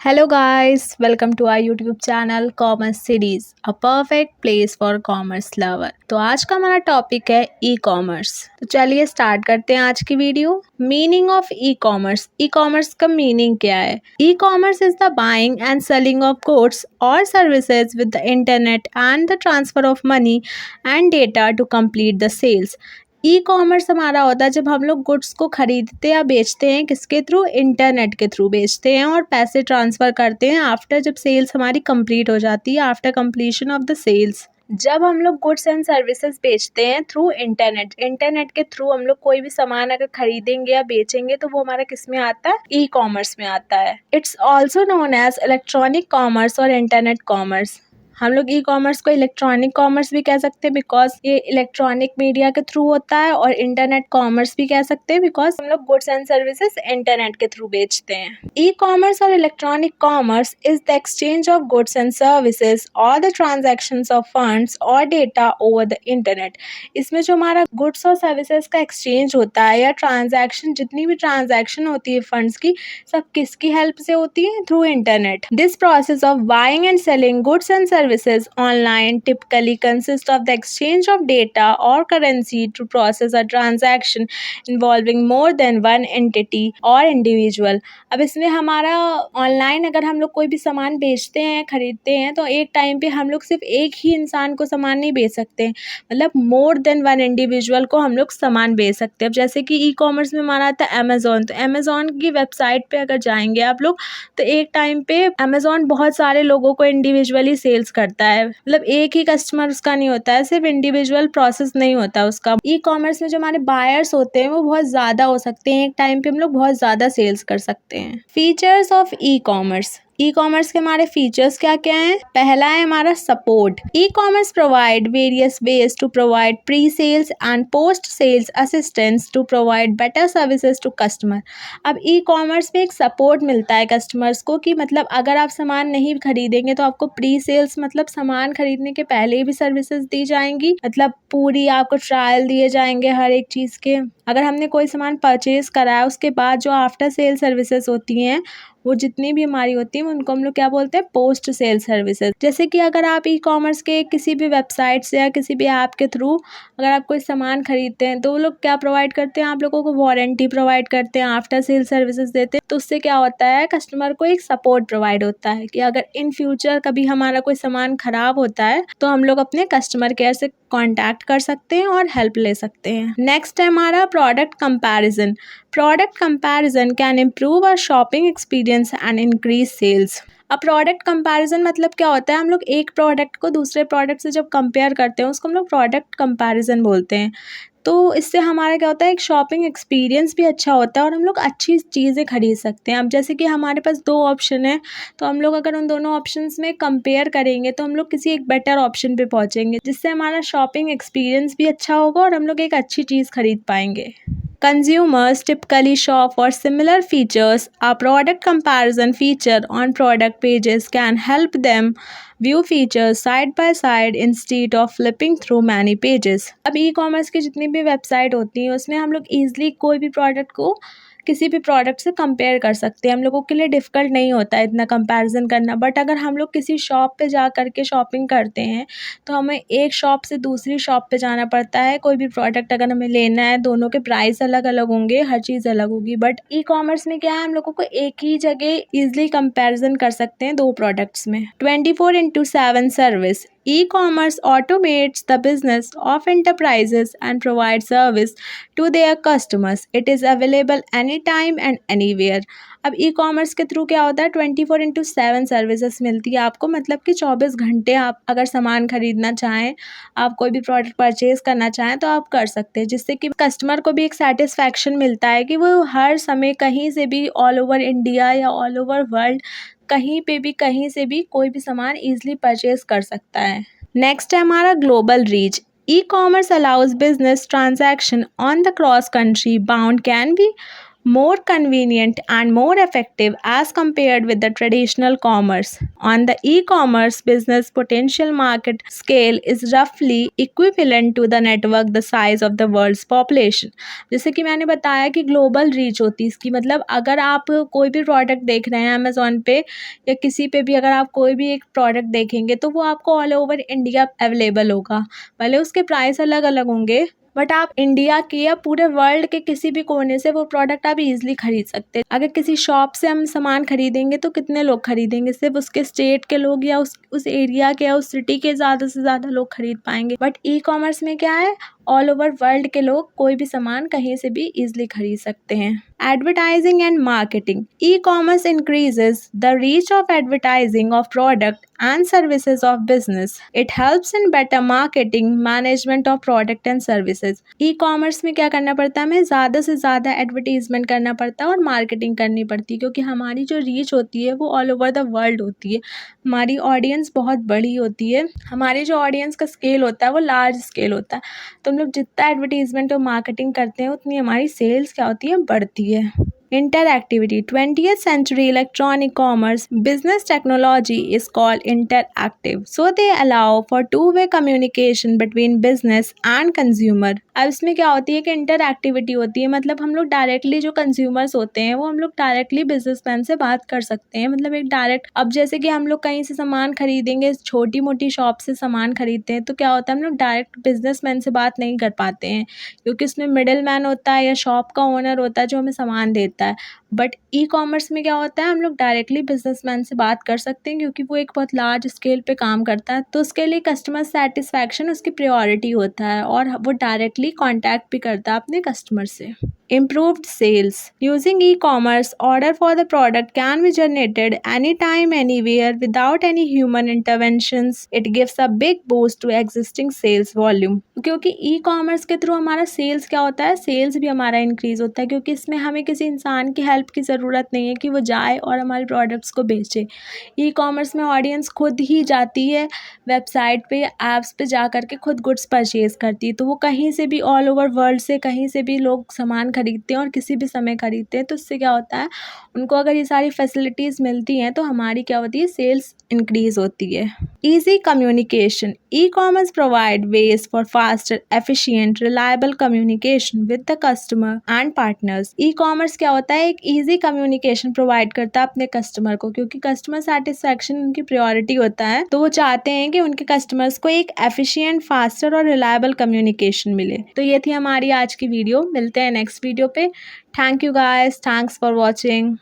Hello guys, welcome to our YouTube channel Commerce Series, a perfect place for commerce lover। तो आज का हमारा topic है e commerce. तो चलिए स्टार्ट करते हैं आज की video. Meaning of e commerce. E commerce का मीनिंग क्या है? E commerce is the buying and selling of goods और services with the internet and the transfer of money and data to complete the sales. E commerce हमारा होता है जब हम लोग गुड्स को खरीदते या बेचते हैं, किसके थ्रू? इंटरनेट के थ्रू बेचते हैं और पैसे ट्रांसफ़र करते हैं आफ्टर, जब सेल्स हमारी कंप्लीट हो जाती है, after completion of the sales. जब हम लोग गुड्स एंड सर्विसेज बेचते हैं थ्रू इंटरनेट के थ्रू हम लोग कोई भी सामान अगर खरीदेंगे या बेचेंगे तो वो हमारा किस में आता है? ई कॉमर्स में आता है। It's also known as electronic commerce और इंटरनेट कॉमर्स। हम लोग ई कॉमर्स को इलेक्ट्रॉनिक कॉमर्स भी कह सकते हैं बिकॉज ये इलेक्ट्रॉनिक मीडिया के थ्रू होता है, और इंटरनेट कॉमर्स भी कह सकते हैं बिकॉज हम लोग गुड्स एंड सर्विसेज इंटरनेट के थ्रू बेचते हैं। ई कॉमर्स और electronic commerce is the exchange of goods and services और द ट्रांजैक्शंस ऑफ फंड्स और डेटा ओवर द इंटरनेट। इसमें जो हमारा गुड्स और सर्विसेज का एक्सचेंज होता है या ट्रांजैक्शन, जितनी भी ट्रांजैक्शन होती है फंड्स की, सब किसकी हेल्प से होती है? Through internet. This process of buying and selling goods and services online typically consist of the exchange of data or currency to process a transaction involving more than one entity or individual। अब इसमें हमारा online अगर हम लोग कोई भी सामान बेचते हैं, खरीदते हैं, तो एक टाइम पे हम लोग सिर्फ एक ही इंसान को सामान नहीं बेच सकते, मतलब मोर देन वन इंडिविजुअल को हम लोग सामान बेच सकते हैं। अब जैसे कि ई कॉमर्स में हमारा आता है अमेज़ॉन, तो अमेज़ॉन की वेबसाइट पे अगर जाएंगे आप लोग तो एक टाइम पे अमेज़ॉन बहुत सारे लोगों को इंडिविजुअली सेल्स करता है, मतलब एक ही कस्टमर उसका नहीं होता है, सिर्फ इंडिविजुअल प्रोसेस नहीं होता उसका। ई कॉमर्स में जो हमारे बायर्स होते हैं वो बहुत ज़्यादा हो सकते हैं, एक टाइम पे हम लोग बहुत ज़्यादा सेल्स कर सकते हैं। Features of e commerce. E commerce के हमारे फीचर्स क्या क्या हैं? पहला है हमारा support. E commerce provide various ways to provide pre sales and post sales assistance to provide better services to customer. अब ई कॉमर्स में एक सपोर्ट मिलता है कस्टमर्स को कि मतलब अगर आप सामान नहीं खरीदेंगे तो आपको प्री सेल्स, मतलब सामान खरीदने के पहले ही भी सर्विसेज दी जाएंगी, मतलब पूरी आपको ट्रायल दिए जाएंगे हर एक चीज़ के। अगर हमने कोई सामान परचेज करा है उसके बाद जो आफ्टर सेल सर्विसेज होती हैं, वो जितनी भी हमारी होती हैं उनको हम लोग क्या बोलते हैं? Post sale services. जैसे कि अगर आप ई कॉमर्स के किसी भी वेबसाइट से या किसी भी ऐप के थ्रू अगर आप कोई सामान खरीदते हैं तो वो लोग क्या प्रोवाइड करते हैं? आप लोगों को वारंटी प्रोवाइड करते हैं, आफ्टर सेल सर्विसेज देते हैं। तो उससे क्या होता है? कस्टमर को एक सपोर्ट प्रोवाइड होता है कि अगर इन फ्यूचर कभी हमारा कोई सामान खराब होता है तो हम लोग अपने कस्टमर केयर से कॉन्टैक्ट कर सकते हैं और हेल्प ले सकते हैं। नेक्स्ट है हमारा product comparison. Product comparison can improve our shopping experience and increase sales. अब प्रोडक्ट कंपैरिजन मतलब क्या होता है? हम लोग एक प्रोडक्ट को दूसरे प्रोडक्ट से जब कंपेयर करते हैं उसको हम लोग प्रोडक्ट कंपैरिजन बोलते हैं। तो इससे हमारा क्या होता है? एक शॉपिंग एक्सपीरियंस भी अच्छा होता है और हम लोग अच्छी चीज़ें खरीद सकते हैं। अब जैसे कि हमारे पास दो ऑप्शन है, तो हम लोग अगर उन दोनों ऑप्शंस में कंपेयर करेंगे तो हम लोग किसी एक बेटर ऑप्शन पे पहुंचेंगे, जिससे हमारा शॉपिंग एक्सपीरियंस भी अच्छा होगा और हम लोग एक अच्छी चीज़ खरीद पाएंगे। Consumers typically shop for similar features. A product comparison feature on product pages can help them view features side by side instead of flipping through many pages. अब ई कॉमर्स की जितनी भी वेबसाइट होती हैं उसमें हम लोग ईजिली कोई भी प्रोडक्ट को किसी भी प्रोडक्ट से कंपेयर कर सकते हैं। हम लोगों के लिए डिफ़िकल्ट नहीं होता है इतना कंपैरिजन करना। बट अगर हम लोग किसी शॉप पे जा कर के शॉपिंग करते हैं तो हमें एक शॉप से दूसरी शॉप पे जाना पड़ता है। कोई भी प्रोडक्ट अगर हमें लेना है, दोनों के प्राइस अलग अलग होंगे, हर चीज़ अलग होगी। बट ई कॉमर्स में क्या है? हम लोगों को एक ही जगह ईजिली कंपैरिजन कर सकते हैं दो प्रोडक्ट्स में। 24/7 service. E-commerce automates the business of enterprises and provides service to their customers. It is available anytime and anywhere. अब ई कॉमर्स के थ्रू क्या होता है? 24/7 सर्विसेज मिलती है आपको, मतलब कि 24 घंटे आप अगर सामान खरीदना चाहें, आप कोई भी प्रोडक्ट परचेज करना चाहें तो आप कर सकते हैं, जिससे कि कस्टमर को भी एक सेटिस्फैक्शन मिलता है कि वो हर समय कहीं से भी ऑल ओवर इंडिया या ऑल ओवर वर्ल्ड कहीं पे भी कहीं से भी कोई भी सामान ईजिली परचेज कर सकता है। नेक्स्ट है हमारा global reach. E commerce allows business transaction on the cross country bound can be more convenient and more effective as compared with the traditional commerce. On the e-commerce business, potential market scale is roughly equivalent to the network the size of the world's population. जैसे कि मैंने बताया कि global reach होती है इसकी, मतलब अगर आप कोई भी प्रोडक्ट देख रहे हैं अमेज़ॉन पे या किसी पे भी, अगर आप कोई भी एक प्रोडक्ट देखेंगे तो वो आपको ऑल ओवर इंडिया अवेलेबल होगा। भले उसके प्राइस अलग अलग होंगे, बट आप इंडिया के या पूरे वर्ल्ड के किसी भी कोने से वो प्रोडक्ट आप इजीली खरीद सकते हैं। अगर किसी शॉप से हम सामान खरीदेंगे तो कितने लोग खरीदेंगे? सिर्फ उसके स्टेट के लोग या उस एरिया के या उस सिटी के ज़्यादा से ज़्यादा लोग खरीद पाएंगे। बट ई कॉमर्स में क्या है, ऑल ओवर वर्ल्ड के लोग कोई भी सामान कहीं से भी इजीली खरीद सकते हैं। Advertising and marketing, e commerce increases the reach of advertising of product and services of business. It helps in better marketing, management of product and services. E commerce में क्या करना पड़ता है, हमें ज़्यादा से ज़्यादा एडवर्टीजमेंट करना पड़ता है और मार्केटिंग करनी पड़ती है, क्योंकि हमारी जो रीच होती है वो ऑल ओवर द वर्ल्ड होती है। हमारी ऑडियंस बहुत बड़ी होती है, हमारे जो ऑडियंस का स्केल होता है वो लार्ज स्केल होता है। तो हम लोग जितना एडवर्टीजमेंट और मार्केटिंग करते हैं उतनी हमारी सेल्स क्या होती है, बढ़ती है। Interactivity, 20th century electronic commerce business technology is called interactive, so they allow for two-way communication between business and consumer. अब इसमें क्या होती है कि इंटरएक्टिविटी होती है, मतलब हम लोग डायरेक्टली जो कंज्यूमर्स होते हैं वो हम लोग डायरेक्टली बिजनेसमैन से बात कर सकते हैं, मतलब एक डायरेक्ट। अब जैसे कि हम लोग कहीं से सामान खरीदेंगे, छोटी मोटी शॉप से सामान खरीदते हैं, तो क्या होता है हम लोग डायरेक्ट बिजनेसमैन से बात नहीं कर पाते हैं, क्योंकि उसमें मिडिल मैन होता है या शॉप का ओनर होता है जो हमें सामान देता है। बट ई कॉमर्स में क्या होता है, हम लोग डायरेक्टली बिजनेसमैन से बात कर सकते हैं, क्योंकि वो एक बहुत लार्ज स्केल पे काम करता है, तो उसके लिए कस्टमर सेटिस्फैक्शन उसकी प्रायोरिटी होता है और वो डायरेक्टली कांटेक्ट भी करता है अपने कस्टमर से। Improved sales. Using e-commerce, order for the product can be generated anytime, anywhere without any human interventions. It gives a big boost to existing sales volume. क्योंकि e-commerce के थ्रू हमारा sales क्या होता है, सेल्स भी हमारा increase होता है, क्योंकि इसमें हमें किसी इंसान की हेल्प की ज़रूरत नहीं है कि वो जाए और हमारे प्रोडक्ट्स को बेचे। ई-कॉमर्स में ऑडियंस खुद ही जाती है वेबसाइट पे या ऐप्स पे जा कर के खुद गुड्स परचेज करती है, तो वो कहीं से भी ऑल ओवर वर्ल्ड से कहीं से भी लोग सामान खरीदते हैं और किसी भी समय खरीदते हैं। तो इससे क्या होता है, उनको अगर ये सारी फैसिलिटीज़ मिलती हैं तो हमारी क्या होती है, सेल्स इंक्रीज होती है। Easy communication, E commerce provide ways for faster, efficient, reliable communication with the customer and partners. E commerce क्या होता है, एक ईजी कम्युनिकेशन प्रोवाइड करता है अपने कस्टमर को, क्योंकि कस्टमर सेटिस्फैक्शन उनकी प्रायोरिटी होता है, तो वो चाहते हैं कि उनके कस्टमर्स को एक एफिशिएंट, फास्टर और रिलायबल कम्युनिकेशन मिले। तो ये थी हमारी आज की वीडियो, मिलते हैं नेक्स्ट वीडियो पे। Thank you guys, thanks for watching.